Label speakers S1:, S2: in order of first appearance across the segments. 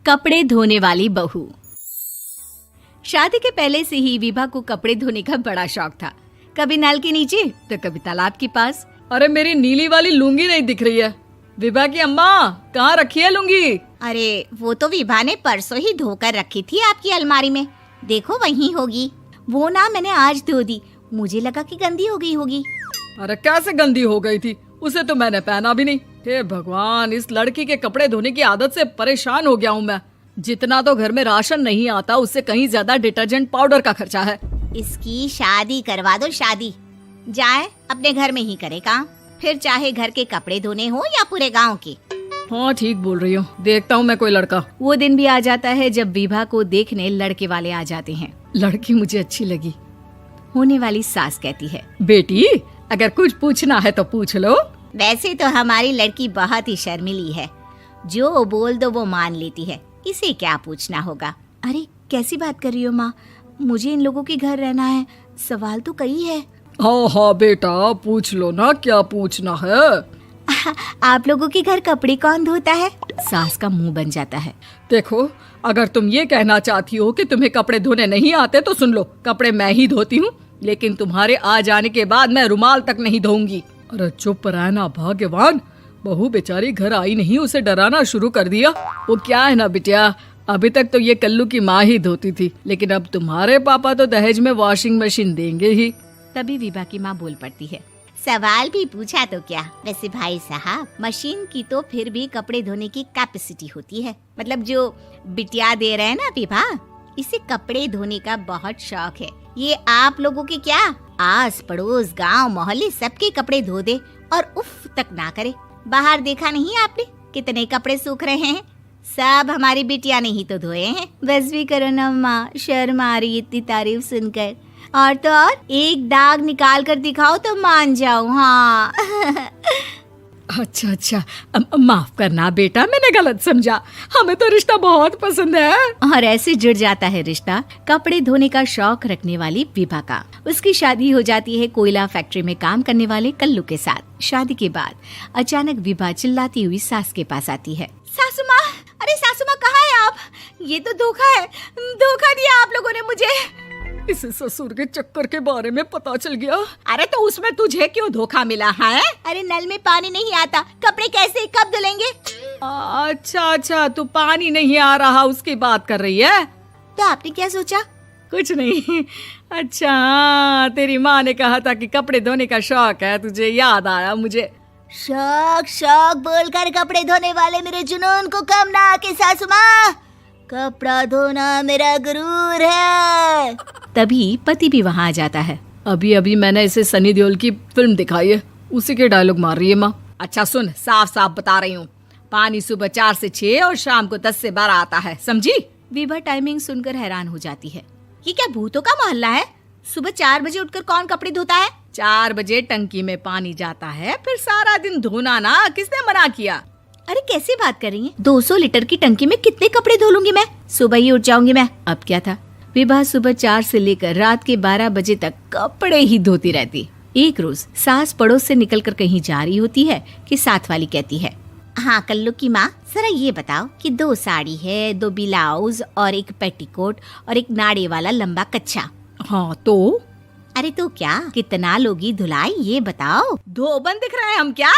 S1: कपड़े धोने वाली बहू। शादी के पहले से ही विभा को कपड़े धोने का बड़ा शौक था। कभी नल के नीचे तो कभी तालाब के पास।
S2: अरे मेरी नीली वाली लुंगी नहीं दिख रही है। विभा की अम्मा, कहाँ रखी है लुंगी?
S3: अरे वो तो विभा ने परसों ही धोकर रखी थी आपकी अलमारी में, देखो वहीं होगी। वो ना मैंने आज धो दी, मुझे लगा कि गंदी हो गई होगी।
S2: अरे कैसे गंदी हो गई थी? उसे तो मैंने पहना भी नहीं। हे भगवान, इस लड़की के कपड़े धोने की आदत से परेशान हो गया हूँ मैं। जितना तो घर में राशन नहीं आता, उससे कहीं ज्यादा डिटर्जेंट पाउडर का खर्चा है।
S3: इसकी शादी करवा दो, शादी जाए अपने घर में ही करे काम, फिर चाहे घर के कपड़े धोने हो या पूरे गांव के।
S2: हाँ ठीक बोल रही हो, देखता हूँ मैं कोई लड़का।
S1: वो दिन भी आ जाता है जब विभा को देखने लड़के वाले आ जाते हैं।
S2: लड़की मुझे अच्छी लगी।
S1: होने वाली सास कहती है,
S2: बेटी अगर कुछ पूछना है तो पूछ लो।
S3: वैसे तो हमारी लड़की बहुत ही शर्मीली है, जो बोल दो वो मान लेती है, इसे क्या पूछना होगा।
S1: अरे कैसी बात कर रही हो माँ, मुझे इन लोगों के घर रहना है, सवाल तो कई है।
S2: हाँ हाँ बेटा, पूछ लो ना, क्या पूछना है।
S1: आप लोगों के घर कपड़े कौन धोता है? सास का मुंह बन जाता है।
S2: देखो, अगर तुम ये कहना चाहती हो कि तुम्हें कपड़े धोने नहीं आते तो सुन लो, कपड़े मैं ही धोती हूँ, लेकिन तुम्हारे आ जाने के बाद मैं रुमाल तक नहीं धोऊंगी। अरे चुप रहना भाग्यवान, बहू बेचारी घर आई नहीं, उसे डराना शुरू कर दिया। वो क्या है ना बिटिया, अभी तक तो ये कल्लू की माँ ही धोती थी, लेकिन अब तुम्हारे पापा तो दहेज में वॉशिंग मशीन देंगे ही।
S1: तभी विभा की माँ बोल पड़ती है,
S3: सवाल भी पूछा तो क्या। वैसे भाई साहब, मशीन की तो फिर भी कपड़े धोने की कैपेसिटी होती है। मतलब जो बिटिया दे रहे हैं ना विभा, इसे कपड़े धोने का बहुत शौक है। ये आप लोगों के क्या, आस पड़ोस गांव मोहल्ले सबके कपड़े धो दे और उफ तक ना करे। बाहर देखा नहीं आपने कितने कपड़े सूख रहे हैं? सब हमारी बिटिया ने ही तो धोए हैं।
S1: बस भी करो ना माँ, शर्म आ रही इतनी तारीफ सुनकर। और तो और एक दाग निकाल कर दिखाओ तो मान जाऊं। हाँ
S2: अच्छा, माफ करना बेटा, मैंने गलत समझा। हमें तो रिश्ता बहुत पसंद है।
S1: और ऐसे जुड़ जाता है रिश्ता कपड़े धोने का शौक रखने वाली विभा का। उसकी शादी हो जाती है कोयला फैक्ट्री में काम करने वाले कल्लू के साथ। शादी के बाद अचानक विभा चिल्लाती हुई सास के पास आती है।
S3: सासू माँ, अरे सासू माँ कहाँ है आप? ये तो धोखा है, धोखा दिया आप लोगों ने मुझे।
S2: इसे ससुर के चक्कर के बारे में पता चल गया।
S3: अरे तो उसमें तुझे क्यों धोखा मिला है? अरे नल में पानी नहीं आता, कपड़े कैसे कब धुलेंगे?
S2: अच्छा, तू पानी नहीं आ रहा उसकी बात कर रही है।
S3: तो आपने क्या सोचा?
S2: कुछ नहीं। अच्छा हाँ, तेरी माँ ने कहा था कि कपड़े धोने का शौक है तुझे, याद आया मुझे।
S3: शौक बोलकर कपड़े धोने वाले मेरे जुनून को कम ना आके सासू माँ, कपड़ा धोना मेरा गुरूर है।
S1: तभी पति भी वहाँ आ जाता है।
S2: अभी मैंने इसे सनी देओल की फिल्म दिखाई है, उसी के डायलॉग मार रही है माँ। अच्छा सुन, साफ बता रही हूँ, पानी सुबह 4 से 6 और शाम को 10 से 12 आता है, समझी?
S1: विभा टाइमिंग सुनकर हैरान हो जाती है।
S3: ये क्या भूतों का मोहल्ला है? सुबह 4 बजे उठकर कौन कपड़े धोता है?
S2: 4 बजे टंकी में पानी जाता है, फिर सारा दिन धोना ना, किसने मना किया?
S1: अरे कैसी बात कर रही हैं? 200 लीटर की टंकी में कितने कपड़े धो लूंगी मैं? सुबह ही उठ जाऊंगी मैं। अब क्या था, विभा सुबह 4 से लेकर रात के 12 बजे तक कपड़े ही धोती रहती। एक रोज सास पड़ोस से निकलकर कहीं जा रही होती है कि साथ वाली कहती है,
S3: हाँ कल्लू की माँ, जरा ये बताओ कि 2 साड़ी है, 2 ब्लाउज और एक पेटीकोट और एक नाड़े वाला लंबा कच्छा।
S2: हाँ तो?
S3: अरे तो क्या, कितना लोगी धुलाई ये बताओ।
S2: धोबन दिख रहे हैं हम क्या?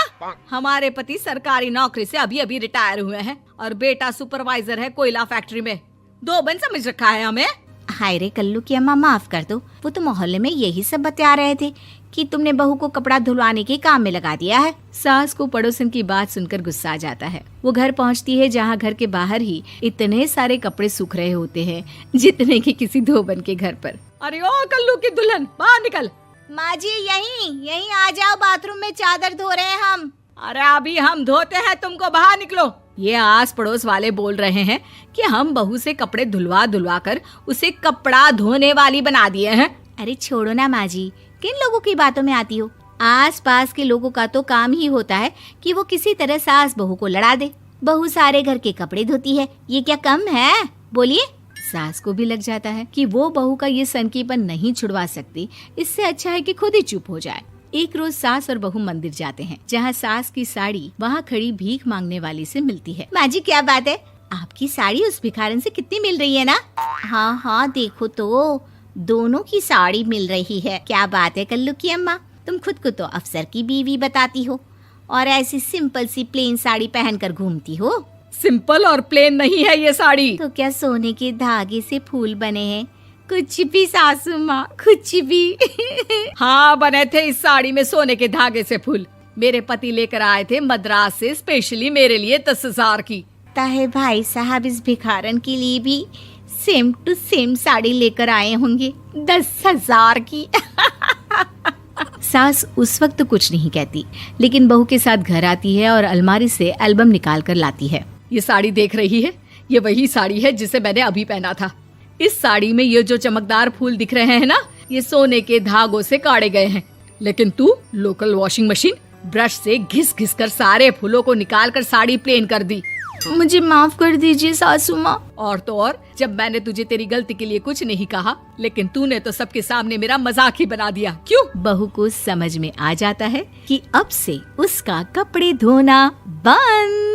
S2: हमारे पति सरकारी नौकरी से अभी रिटायर हुए हैं और बेटा सुपरवाइजर है कोयला फैक्ट्री में। धोबन समझ रखा है हमें?
S3: हाय रे कल्लू की अम्मा, माफ कर दो, वो तो मोहल्ले में यही सब बता रहे थे कि तुमने बहू को कपड़ा धुलवाने के काम में लगा दिया है।
S1: सास को पड़ोसन की बात सुनकर गुस्सा आ जाता है। वो घर पहुंचती है जहां घर के बाहर ही इतने सारे कपड़े सूख रहे होते हैं जितने कि किसी धोबन के घर पर।
S2: अरे ओ कल्लू की दुल्हन, बाहर निकल।
S3: माँ जी यहीं आ जाओ, बाथरूम में चादर धो रहे हैं हम।
S2: अरे अभी हम धोते हैं, तुमको बाहर निकलो। ये आस पड़ोस वाले बोल रहे हैं कि हम बहू से कपड़े धुलवा कर उसे कपड़ा धोने वाली बना दिए हैं।
S3: अरे छोड़ो ना माँ जी, किन लोगों की बातों में आती हो? आस पास के लोगों का तो काम ही होता है कि वो किसी तरह सास बहू को लड़ा दे। बहू सारे घर के कपड़े धोती है, ये क्या कम है? बोलिए।
S1: सास को भी लग जाता है कि वो बहू का ये सनकीपन नहीं छुड़वा सकती, इससे अच्छा है कि खुद ही चुप हो जाए। एक रोज सास और बहू मंदिर जाते हैं, जहाँ सास की साड़ी वहाँ खड़ी भीख मांगने वाली से मिलती है।
S3: माँ जी क्या बात है, आपकी साड़ी उस भिखारन से कितनी मिल रही है ना? हाँ हाँ देखो तो, दोनों की साड़ी मिल रही है। क्या बात है कल्लू की अम्मा, तुम खुद को तो अफसर की बीवी बताती हो और ऐसी सिंपल सी प्लेन साड़ी पहनकर घूमती हो।
S2: सिंपल और प्लेन नहीं है ये साड़ी।
S3: तो क्या सोने के धागे से फूल बने हैं? कुछ भी सासू माँ, कुछ भी।
S2: हाँ बने थे इस साड़ी में सोने के धागे से फूल। मेरे पति लेकर आए थे मद्रास से स्पेशली मेरे लिए 10,000 की।
S3: ताहे भाई साहब इस भिखारन के लिए भी सेम टू सेम साड़ी लेकर आए होंगे 10,000 की।
S1: सास उस वक्त तो कुछ नहीं कहती, लेकिन बहू के साथ घर आती है और अलमारी से एल्बम निकाल कर लाती है।
S2: ये साड़ी देख रही है, ये वही साड़ी है जिसे मैंने अभी पहना था। इस साड़ी में ये जो चमकदार फूल दिख रहे हैं ना, ये सोने के धागों से काटे गए हैं। लेकिन तू लोकल वॉशिंग मशीन ब्रश से घिस घिस कर सारे फूलों को निकाल कर साड़ी प्लेन कर दी।
S1: मुझे माफ कर दीजिए सासू माँ।
S2: और तो और, जब मैंने तुझे तेरी गलती के लिए कुछ नहीं कहा, लेकिन तूने तो सबके सामने मेरा मजाक ही बना दिया। क्यों?
S1: बहू को समझ में आ जाता है कि अब से उसका कपड़े धोना बंद।